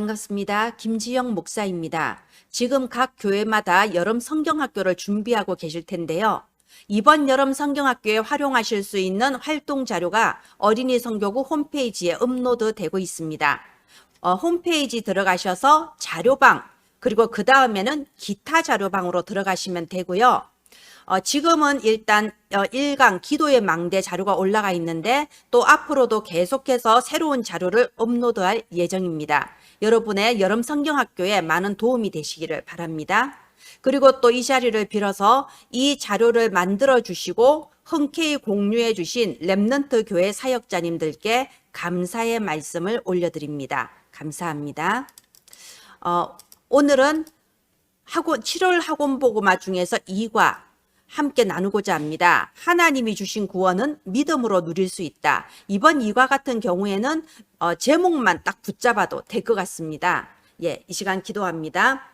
반갑습니다. 김지영 목사입니다. 지금 각 교회마다 여름 성경학교를 준비하고 계실 텐데요. 이번 여름 성경학교에 활용하실 수 있는 활동 자료가 어린이 성교구 홈페이지에 업로드되고 있습니다. 홈페이지 들어가셔서 자료방, 그리고 그 다음에는 기타 자료방으로 들어가시면 되고요. 지금은 일단 1강 기도의 망대 자료가 올라가 있는데 또 앞으로도 계속해서 새로운 자료를 업로드할 예정입니다. 여러분의 여름 성경학교에 많은 도움이 되시기를 바랍니다. 그리고 또 이 자리를 빌어서 이 자료를 만들어 주시고 흔쾌히 공유해 주신 렘넌트 교회 사역자님들께 감사의 말씀을 올려드립니다. 감사합니다. 오늘은 7월 학원보고마 중에서 2과 함께 나누고자 합니다. 하나님이 주신 구원은 믿음으로 누릴 수 있다. 이번 2과 같은 경우에는 제목만 딱 붙잡아도 될 것 같습니다. 이 시간 기도합니다.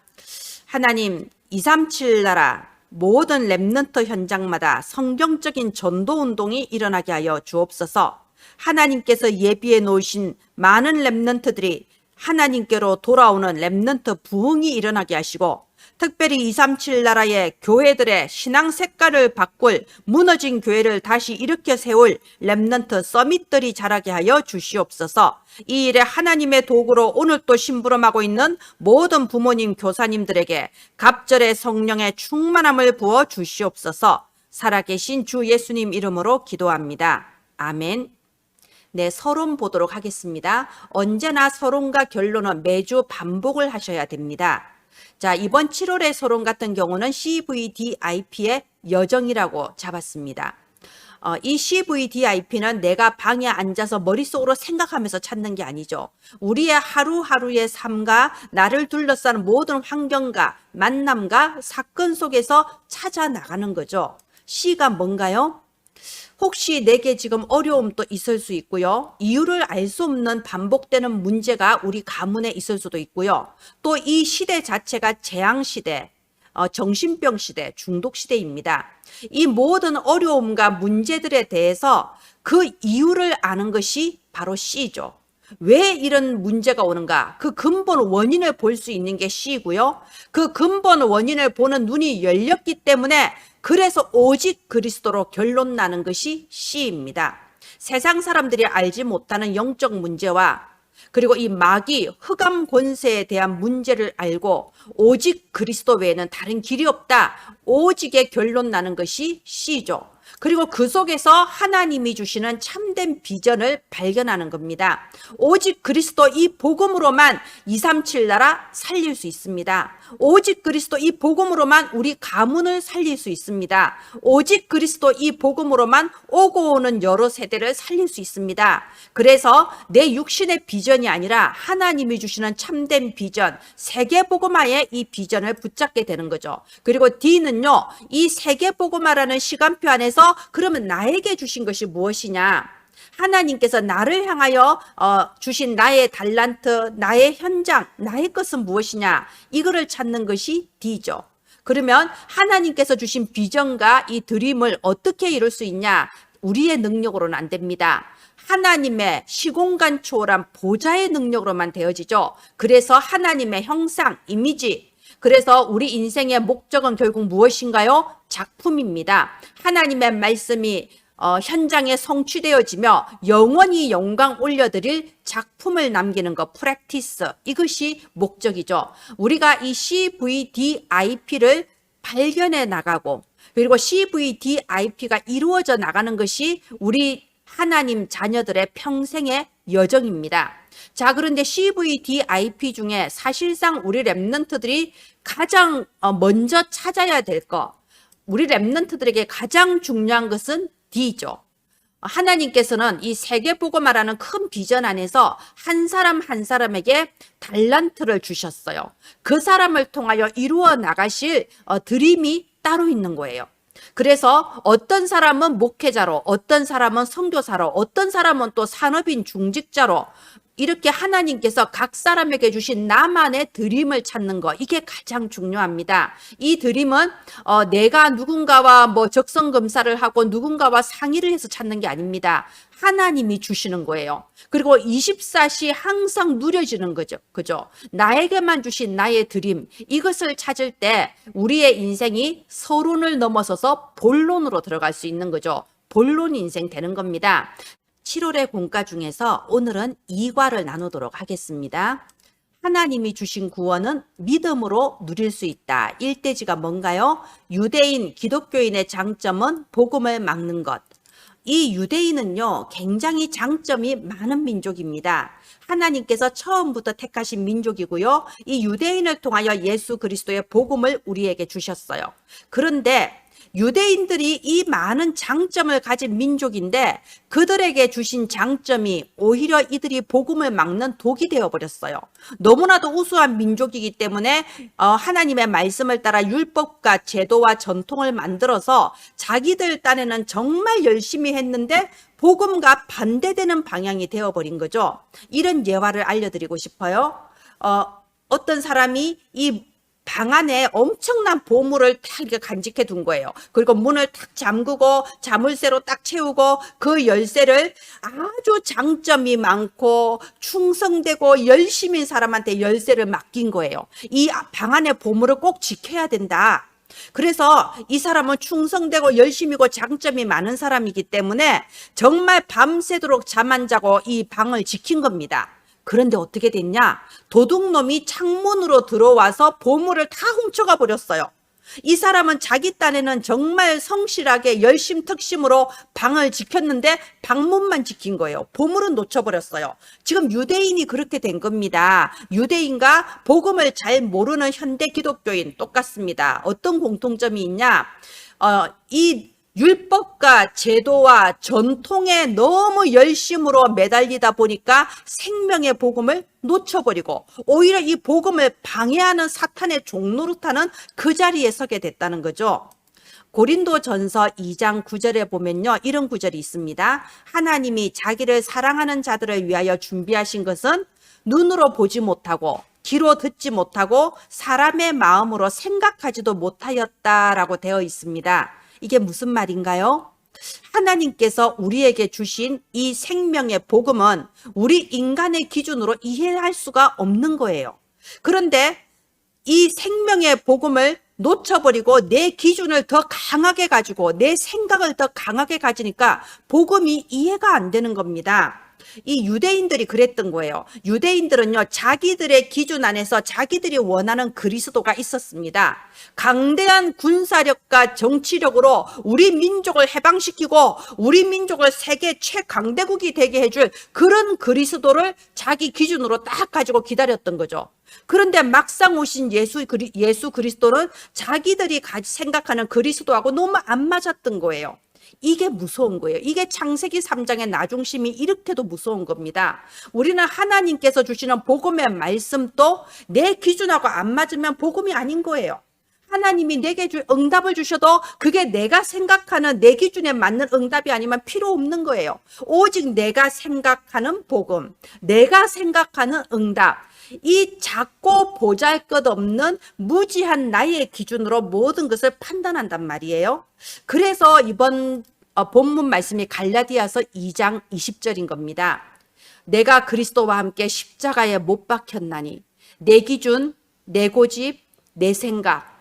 하나님, 237 나라 모든 렘넌트 현장마다 성경적인 전도운동이 일어나게 하여 주옵소서. 하나님께서 예비해 놓으신 많은 렘넌트들이 하나님께로 돌아오는 렘넌트 부흥이 일어나게 하시고, 특별히 237 나라의 교회들의 신앙 색깔을 바꿀 무너진 교회를 다시 일으켜 세울 렘넌트 서밋들이 자라게 하여 주시옵소서. 이 일에 하나님의 도구로 오늘 또 심부름하고 있는 모든 부모님, 교사님들에게 갑절의 성령의 충만함을 부어 주시옵소서. 살아계신 주 예수님 이름으로 기도합니다. 아멘. 네, 서론 보도록 하겠습니다. 언제나 서론과 결론은 매주 반복을 하셔야 됩니다. 자, 이번 7월의 서론 같은 경우는 CVDIP의 여정이라고 잡았습니다. 이 CVDIP는 내가 방에 앉아서 머릿속으로 생각하면서 찾는 게 아니죠. 우리의 하루하루의 삶과 나를 둘러싸는 모든 환경과 만남과 사건 속에서 찾아 나가는 거죠. C가 뭔가요? 혹시 내게 지금 어려움도 있을 수 있고요. 이유를 알 수 없는 반복되는 문제가 우리 가문에 있을 수도 있고요. 또 이 시대 자체가 재앙시대, 정신병 시대, 중독 시대입니다. 이 모든 어려움과 문제들에 대해서 그 이유를 아는 것이 바로 C죠. 왜 이런 문제가 오는가? 그 근본 원인을 볼 수 있는 게 C고요. 그 근본 원인을 보는 눈이 열렸기 때문에 그래서 오직 그리스도로 결론 나는 것이 C입니다. 세상 사람들이 알지 못하는 영적 문제와 그리고 이 마귀, 흑암 권세에 대한 문제를 알고 오직 그리스도 외에는 다른 길이 없다. 오직의 결론 나는 것이 C죠. 그리고 그 속에서 하나님이 주시는 참된 비전을 발견하는 겁니다. 오직 그리스도 이 복음으로만 237 나라 살릴 수 있습니다. 오직 그리스도 이 복음으로만 우리 가문을 살릴 수 있습니다. 오직 그리스도 이 복음으로만 오고 오는 여러 세대를 살릴 수 있습니다. 그래서 내 육신의 비전이 아니라 하나님이 주시는 참된 비전, 세계복음화의 이 비전을 붙잡게 되는 거죠. 그리고 D는요, 이 세계복음화라는 시간표 안에서 그러면 나에게 주신 것이 무엇이냐? 하나님께서 나를 향하여 주신 나의 달란트, 나의 현장, 나의 것은 무엇이냐? 이거를 찾는 것이 D죠. 그러면 하나님께서 주신 비전과 이 드림을 어떻게 이룰 수 있냐? 우리의 능력으로는 안 됩니다. 하나님의 시공간 초월한 보좌의 능력으로만 되어지죠. 그래서 하나님의 형상, 이미지, 그래서 우리 인생의 목적은 결국 무엇인가요? 작품입니다. 하나님의 말씀이 현장에 성취되어지며 영원히 영광 올려드릴 작품을 남기는 것, 프랙티스, 이것이 목적이죠. 우리가 이 CVDIP를 발견해 나가고 그리고 CVDIP가 이루어져 나가는 것이 우리 하나님 자녀들의 평생의 여정입니다. 자, 그런데 CVDIP 중에 사실상 우리 렘넌트들이 가장 먼저 찾아야 될 것, 우리 렘넌트들에게 가장 중요한 것은 D죠. 하나님께서는 이 세계복음화라는 큰 비전 안에서 한 사람 한 사람에게 달란트를 주셨어요. 그 사람을 통하여 이루어 나가실 드림이 따로 있는 거예요. 그래서 어떤 사람은 목회자로, 어떤 사람은 선교사로, 어떤 사람은 또 산업인 중직자로 이렇게 하나님께서 각 사람에게 주신 나만의 드림을 찾는 거, 이게 가장 중요합니다. 이 드림은 내가 누군가와 뭐 적성검사를 하고 누군가와 상의를 해서 찾는 게 아닙니다. 하나님이 주시는 거예요. 그리고 24시 항상 누려지는 거죠. 그죠? 나에게만 주신 나의 드림, 이것을 찾을 때 우리의 인생이 서론을 넘어서서 본론으로 들어갈 수 있는 거죠. 본론 인생 되는 겁니다. 7월의 공과 중에서 오늘은 2과를 나누도록 하겠습니다. 하나님이 주신 구원은 믿음으로 누릴 수 있다. 1대지가 뭔가요? 유대인, 기독교인의 장점은 복음을 막는 것. 이 유대인은요, 굉장히 장점이 많은 민족입니다. 하나님께서 처음부터 택하신 민족이고요. 이 유대인을 통하여 예수 그리스도의 복음을 우리에게 주셨어요. 그런데 유대인들이 이 많은 장점을 가진 민족인데 그들에게 주신 장점이 오히려 이들이 복음을 막는 독이 되어버렸어요. 너무나도 우수한 민족이기 때문에 하나님의 말씀을 따라 율법과 제도와 전통을 만들어서 자기들 딴에는 정말 열심히 했는데 복음과 반대되는 방향이 되어버린 거죠. 이런 예화를 알려드리고 싶어요. 어떤 사람이 이 방 안에 엄청난 보물을 딱 이렇게 간직해 둔 거예요. 그리고 문을 탁 잠그고 자물쇠로 딱 채우고 그 열쇠를 아주 장점이 많고 충성되고 열심인 사람한테 열쇠를 맡긴 거예요. 이 방 안에 보물을 꼭 지켜야 된다. 그래서 이 사람은 충성되고 열심이고 장점이 많은 사람이기 때문에 정말 밤새도록 잠 안 자고 이 방을 지킨 겁니다. 그런데 어떻게 됐냐? 도둑놈이 창문으로 들어와서 보물을 다 훔쳐가 버렸어요. 이 사람은 자기 딴에는 정말 성실하게 열심특심으로 방을 지켰는데 방문만 지킨 거예요. 보물은 놓쳐버렸어요. 지금 유대인이 그렇게 된 겁니다. 유대인과 복음을 잘 모르는 현대 기독교인 똑같습니다. 어떤 공통점이 있냐? 이 율법과 제도와 전통에 너무 열심으로 매달리다 보니까 생명의 복음을 놓쳐버리고 오히려 이 복음을 방해하는 사탄의 종노릇하는 그 자리에 서게 됐다는 거죠. 고린도전서 2장 9절에 보면요, 이런 구절이 있습니다. 하나님이 자기를 사랑하는 자들을 위하여 준비하신 것은 눈으로 보지 못하고 귀로 듣지 못하고 사람의 마음으로 생각하지도 못하였다라고 되어 있습니다. 이게 무슨 말인가요? 하나님께서 우리에게 주신 이 생명의 복음은 우리 인간의 기준으로 이해할 수가 없는 거예요. 그런데 이 생명의 복음을 놓쳐버리고 내 기준을 더 강하게 가지고 내 생각을 더 강하게 가지니까 복음이 이해가 안 되는 겁니다. 이 유대인들이 그랬던 거예요. 유대인들은요, 자기들의 기준 안에서 자기들이 원하는 그리스도가 있었습니다. 강대한 군사력과 정치력으로 우리 민족을 해방시키고 우리 민족을 세계 최강대국이 되게 해줄 그런 그리스도를 자기 기준으로 딱 가지고 기다렸던 거죠. 그런데 막상 오신 예수 그리스도는 자기들이 생각하는 그리스도하고 너무 안 맞았던 거예요. 이게 무서운 거예요. 이게 창세기 3장의 나중심이 이렇게도 무서운 겁니다. 우리는 하나님께서 주시는 복음의 말씀도 내 기준하고 안 맞으면 복음이 아닌 거예요. 하나님이 내게 응답을 주셔도 그게 내가 생각하는 내 기준에 맞는 응답이 아니면 필요 없는 거예요. 오직 내가 생각하는 복음, 내가 생각하는 응답, 이 작고 보잘것없는 무지한 나의 기준으로 모든 것을 판단한단 말이에요. 그래서 이번 본문 말씀이 갈라디아서 2장 20절인 겁니다. 내가 그리스도와 함께 십자가에 못 박혔나니 내 기준, 내 고집, 내 생각.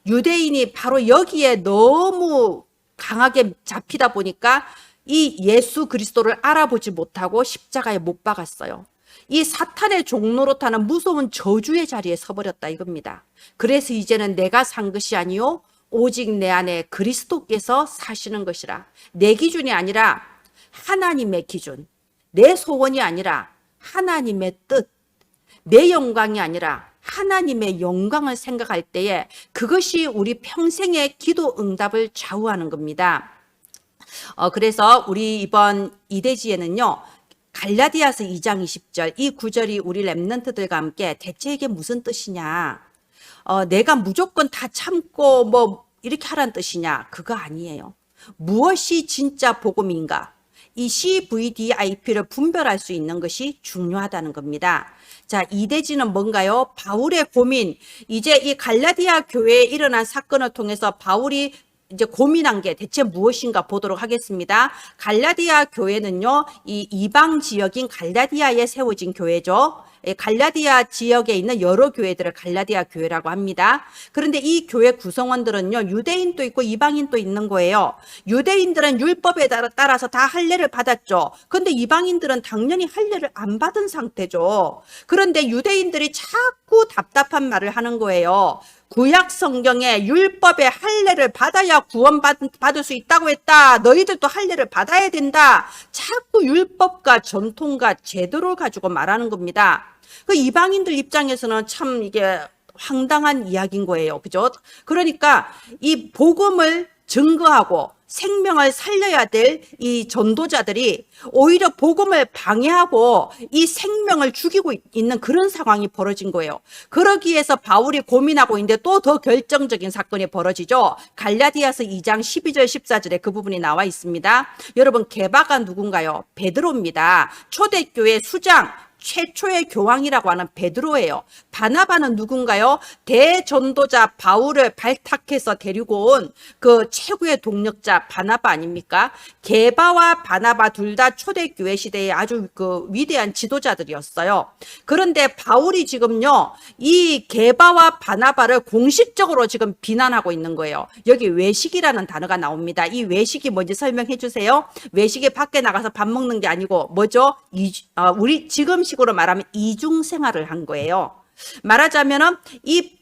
유대인이 바로 여기에 너무 강하게 잡히다 보니까 이 예수 그리스도를 알아보지 못하고 십자가에 못 박았어요. 이 사탄의 종노릇하는 무서운 저주의 자리에 서버렸다 이겁니다. 그래서 이제는 내가 산 것이 아니요 오직 내 안에 그리스도께서 사시는 것이라. 내 기준이 아니라 하나님의 기준, 내 소원이 아니라 하나님의 뜻, 내 영광이 아니라 하나님의 영광을 생각할 때에 그것이 우리 평생의 기도 응답을 좌우하는 겁니다. 그래서 우리 이번 이대지에는요, 갈라디아서 2장 20절 이 구절이 우리 랩런트들과 함께 대체 이게 무슨 뜻이냐, 내가 무조건 다 참고 뭐 이렇게 하라는 뜻이냐, 그거 아니에요. 무엇이 진짜 복음인가? 이 CVDIP를 분별할 수 있는 것이 중요하다는 겁니다. 자, 이대지는 뭔가요? 바울의 고민. 이제 이 갈라디아 교회에 일어난 사건을 통해서 바울이 이제 고민한 게 대체 무엇인가 보도록 하겠습니다. 갈라디아 교회는요, 이 이방 지역인 갈라디아에 세워진 교회죠. 갈라디아 지역에 있는 여러 교회들을 갈라디아 교회라고 합니다. 그런데 이 교회 구성원들은요, 유대인도 있고 이방인도 있는 거예요. 유대인들은 율법에 따라서 다 할례를 받았죠. 그런데 이방인들은 당연히 할례를 안 받은 상태죠. 그런데 유대인들이 자꾸 답답한 말을 하는 거예요. 구약 성경에 율법의 할례를 받아야 구원받을 수 있다고 했다. 너희들도 할례를 받아야 된다. 자꾸 율법과 전통과 제도를 가지고 말하는 겁니다. 그 이방인들 입장에서는 참 이게 황당한 이야기인 거예요. 그죠? 그러니까 이 복음을 증거하고 생명을 살려야 될 이 전도자들이 오히려 복음을 방해하고 이 생명을 죽이고 있는 그런 상황이 벌어진 거예요. 그러기 위해서 바울이 고민하고 있는데 또 더 결정적인 사건이 벌어지죠. 갈라디아서 2장 12절 14절에 그 부분이 나와 있습니다. 여러분, 게바가 누군가요? 베드로입니다. 초대교회 수장, 최초의 교황이라고 하는 베드로예요. 바나바는 누군가요? 대전도자 바울을 발탁해서 데리고 온 그 최고의 동력자 바나바 아닙니까? 게바와 바나바 둘 다 초대교회 시대에 아주 그 위대한 지도자들이었어요. 그런데 바울이 지금요, 이 게바와 바나바를 공식적으로 지금 비난하고 있는 거예요. 여기 외식이라는 단어가 나옵니다. 이 외식이 뭔지 설명해 주세요. 외식이 밖에 나가서 밥 먹는 게 아니고 뭐죠? 우리 지금식으로 말하면 이중 생활을 한 거예요. 말하자면은 이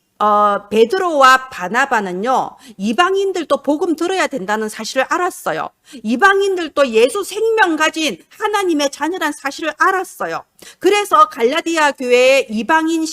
베드로와 바나바는요, 이방인들도 복음 들어야 된다는 사실을 알았어요. 이방인들도 예수 생명 가진 하나님의 자녀란 사실을 알았어요. 그래서 갈라디아 교회의 이방인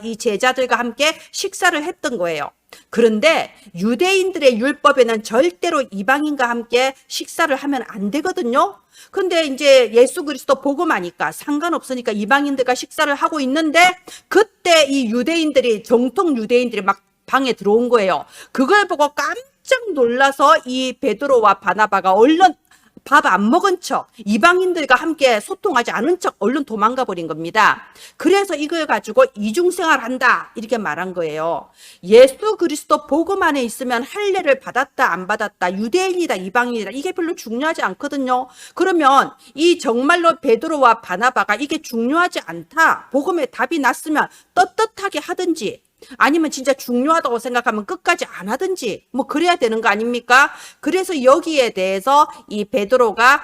이 제자들과 함께 식사를 했던 거예요. 그런데 유대인들의 율법에는 절대로 이방인과 함께 식사를 하면 안 되거든요. 근데 이제 예수 그리스도 복음하니까 상관없으니까 이방인들과 식사를 하고 있는데, 그때 이 유대인들이, 정통 유대인들이 막 방에 들어온 거예요. 그걸 보고 깜짝 놀라서 이 베드로와 바나바가 얼른 밥 안 먹은 척, 이방인들과 함께 소통하지 않은 척 얼른 도망가 버린 겁니다. 그래서 이걸 가지고 이중생활한다 이렇게 말한 거예요. 예수 그리스도 복음 안에 있으면 할례를 받았다 안 받았다, 유대인이다 이방인이다, 이게 별로 중요하지 않거든요. 그러면 이 정말로 베드로와 바나바가 이게 중요하지 않다, 복음에 답이 났으면 떳떳하게 하든지, 아니면 진짜 중요하다고 생각하면 끝까지 안 하든지 뭐 그래야 되는 거 아닙니까? 그래서 여기에 대해서 이 베드로가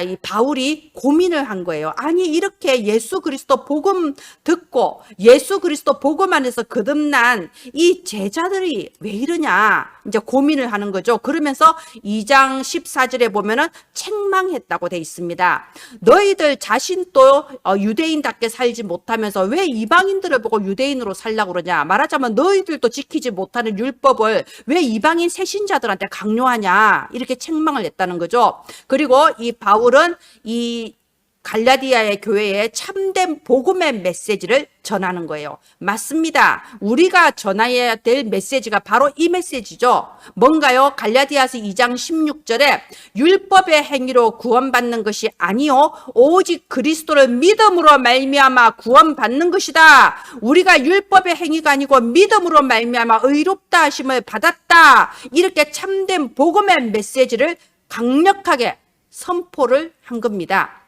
이 바울이 고민을 한 거예요. 아니, 이렇게 예수 그리스도 복음 듣고 예수 그리스도 복음 안에서 거듭난 이 제자들이 왜 이러냐 이제 고민을 하는 거죠. 그러면서 2장 14절에 보면은 책망했다고 돼 있습니다. 너희들 자신도 유대인답게 살지 못하면서 왜 이방인들을 보고 유대인으로 살라고 그러냐. 말하자면 너희들도 지키지 못하는 율법을 왜 이방인 새신자들한테 강요하냐, 이렇게 책망을 냈다는 거죠. 그리고 이 바울은 이 갈라디아의 교회에 참된 복음의 메시지를 전하는 거예요. 맞습니다. 우리가 전해야 될 메시지가 바로 이 메시지죠. 뭔가요? 갈라디아서 2장 16절에 율법의 행위로 구원받는 것이 아니요 오직 그리스도를 믿음으로 말미암아 구원받는 것이다. 우리가 율법의 행위가 아니고 믿음으로 말미암아 의롭다 하심을 받았다. 이렇게 참된 복음의 메시지를 강력하게 선포를 한 겁니다.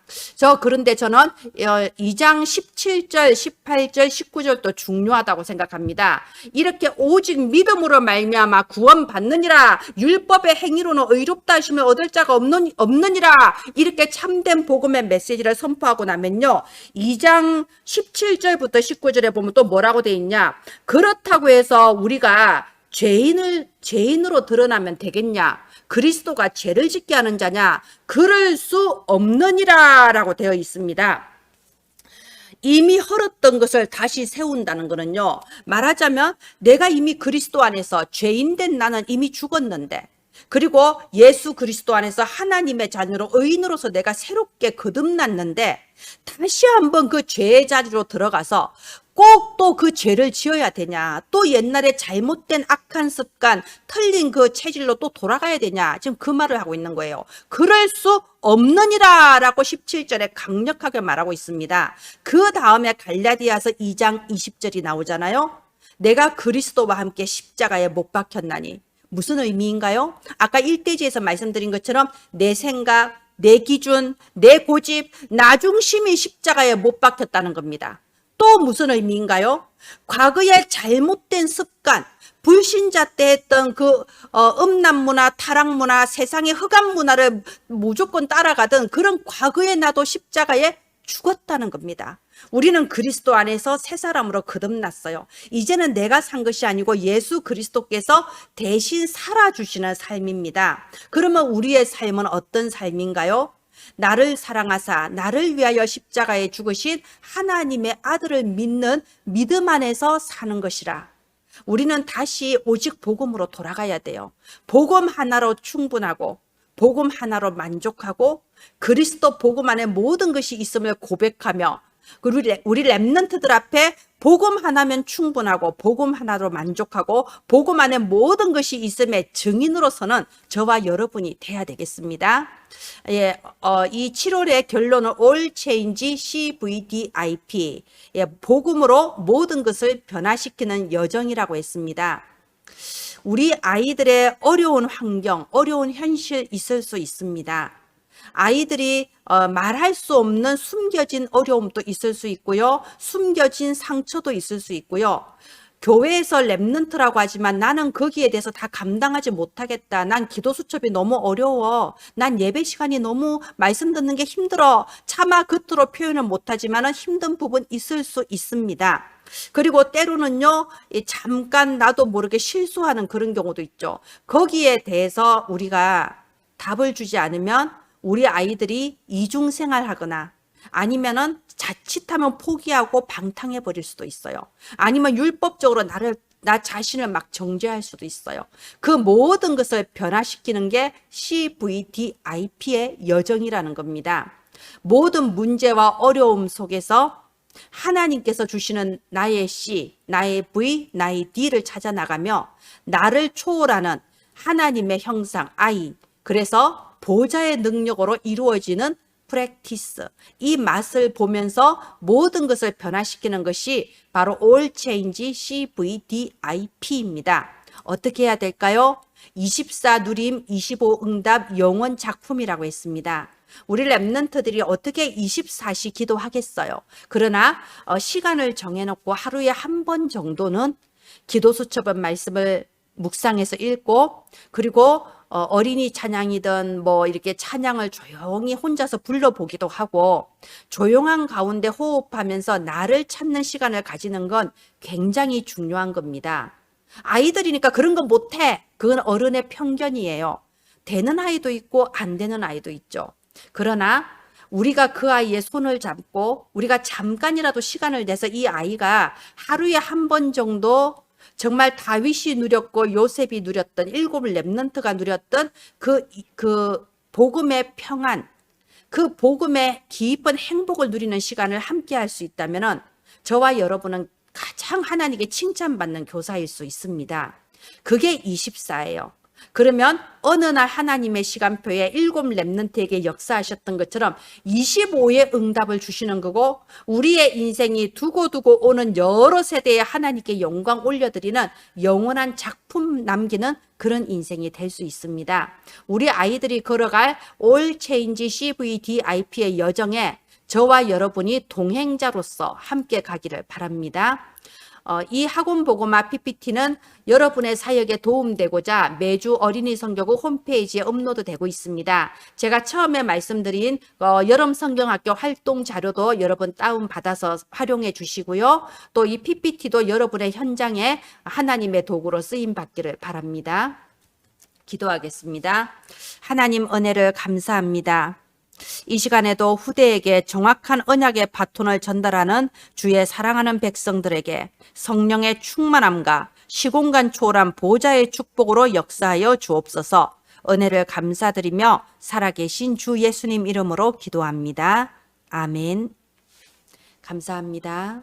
그런데 저는 2장 17절, 18절, 19절도 중요하다고 생각합니다. 이렇게 오직 믿음으로 말미암아 구원받느니라, 율법의 행위로는 의롭다 하심을 얻을 자가 없느니라, 이렇게 참된 복음의 메시지를 선포하고 나면요, 2장 17절부터 19절에 보면 또 뭐라고 돼 있냐. 그렇다고 해서 우리가 죄인으로 드러나면 되겠냐? 그리스도가 죄를 짓게 하는 자냐? 그럴 수 없느니라 라고 되어 있습니다. 이미 헐었던 것을 다시 세운다는 것은요, 말하자면 내가 이미 그리스도 안에서 죄인된 나는 이미 죽었는데, 그리고 예수 그리스도 안에서 하나님의 자녀로 의인으로서 내가 새롭게 거듭났는데 다시 한번 그 죄의 자리로 들어가서 꼭 또 그 죄를 지어야 되냐? 또 옛날에 잘못된 악한 습관, 틀린 그 체질로 또 돌아가야 되냐? 지금 그 말을 하고 있는 거예요. 그럴 수 없느니라 라고 17절에 강력하게 말하고 있습니다. 그 다음에 갈라디아서 2장 20절이 나오잖아요. 내가 그리스도와 함께 십자가에 못 박혔나니. 무슨 의미인가요? 아까 1대지에서 말씀드린 것처럼 내 생각, 내 기준, 내 고집, 나 중심이 십자가에 못 박혔다는 겁니다. 또 무슨 의미인가요? 과거의 잘못된 습관, 불신자 때 했던 그 음란문화, 타락문화, 세상의 흑암 문화를 무조건 따라가던 그런 과거의 나도 십자가에 죽었다는 겁니다. 우리는 그리스도 안에서 새 사람으로 거듭났어요. 이제는 내가 산 것이 아니고 예수 그리스도께서 대신 살아주시는 삶입니다. 그러면 우리의 삶은 어떤 삶인가요? 나를 사랑하사 나를 위하여 십자가에 죽으신 하나님의 아들을 믿는 믿음 안에서 사는 것이라. 우리는 다시 오직 복음으로 돌아가야 돼요. 복음 하나로 충분하고 복음 하나로 만족하고 그리스도 복음 안에 모든 것이 있음을 고백하며 우리 렘넌트들 앞에 복음 하나면 충분하고 복음 하나로 만족하고 복음 안에 모든 것이 있음의 증인으로서는 저와 여러분이 돼야 되겠습니다. 예, 이 7월의 결론은 All Change CVDIP, 예, 복음으로 모든 것을 변화시키는 여정이라고 했습니다. 우리 아이들의 어려운 환경, 어려운 현실 있을 수 있습니다. 아이들이 말할 수 없는 숨겨진 어려움도 있을 수 있고요. 숨겨진 상처도 있을 수 있고요. 교회에서 렘넌트라고 하지만 나는 거기에 대해서 다 감당하지 못하겠다. 난 기도 수첩이 너무 어려워. 난 예배 시간이 너무 말씀 듣는 게 힘들어. 차마 겉으로 표현은 못하지만 힘든 부분 있을 수 있습니다. 그리고 때로는요, 잠깐 나도 모르게 실수하는 그런 경우도 있죠. 거기에 대해서 우리가 답을 주지 않으면 우리 아이들이 이중생활하거나 아니면은 자칫하면 포기하고 방탕해 버릴 수도 있어요. 아니면 율법적으로 나 자신을 막 정죄할 수도 있어요. 그 모든 것을 변화시키는 게 CVDIP의 여정이라는 겁니다. 모든 문제와 어려움 속에서 하나님께서 주시는 나의 C, 나의 V, 나의 D를 찾아 나가며 나를 초월하는 하나님의 형상 I, 그래서 보좌의 능력으로 이루어지는 프랙티스, 이 맛을 보면서 모든 것을 변화시키는 것이 바로 All Change CVDIP입니다. 어떻게 해야 될까요? 24 누림, 25 응답 영원 작품이라고 했습니다. 우리 렘넌트들이 어떻게 24시 기도하겠어요? 그러나 시간을 정해놓고 하루에 한 번 정도는 기도 수첩은 말씀을 묵상해서 읽고, 그리고 어린이 찬양이든 뭐 이렇게 찬양을 조용히 혼자서 불러보기도 하고, 조용한 가운데 호흡하면서 나를 찾는 시간을 가지는 건 굉장히 중요한 겁니다. 아이들이니까 그런 거 못해. 그건 어른의 편견이에요. 되는 아이도 있고 안 되는 아이도 있죠. 그러나 우리가 그 아이의 손을 잡고 우리가 잠깐이라도 시간을 내서 이 아이가 하루에 한 번 정도 정말 다윗이 누렸고 요셉이 누렸던, 일곱 렘넌트가 누렸던 그 복음의 평안, 그 복음의 깊은 행복을 누리는 시간을 함께 할 수 있다면 저와 여러분은 가장 하나님께 칭찬받는 교사일 수 있습니다. 그게 24예요. 그러면 어느 날 하나님의 시간표에 일곱 렘넌트에게 역사하셨던 것처럼 25의 응답을 주시는 거고, 우리의 인생이 두고두고 오는 여러 세대에 하나님께 영광 올려드리는 영원한 작품 남기는 그런 인생이 될 수 있습니다. 우리 아이들이 걸어갈 All Change CVDIP의 여정에 저와 여러분이 동행자로서 함께 가기를 바랍니다. 이 학원 보고마 PPT는 여러분의 사역에 도움되고자 매주 어린이 성경국 홈페이지에 업로드되고 있습니다. 제가 처음에 말씀드린 여름 성경학교 활동 자료도 여러분 다운받아서 활용해 주시고요. 또 이 PPT도 여러분의 현장에 하나님의 도구로 쓰임 받기를 바랍니다. 기도하겠습니다. 하나님 은혜를 감사합니다. 이 시간에도 후대에게 정확한 언약의 바톤을 전달하는 주의 사랑하는 백성들에게 성령의 충만함과 시공간 초월한 보좌의 축복으로 역사하여 주옵소서. 은혜를 감사드리며 살아계신 주 예수님 이름으로 기도합니다. 아멘. 감사합니다.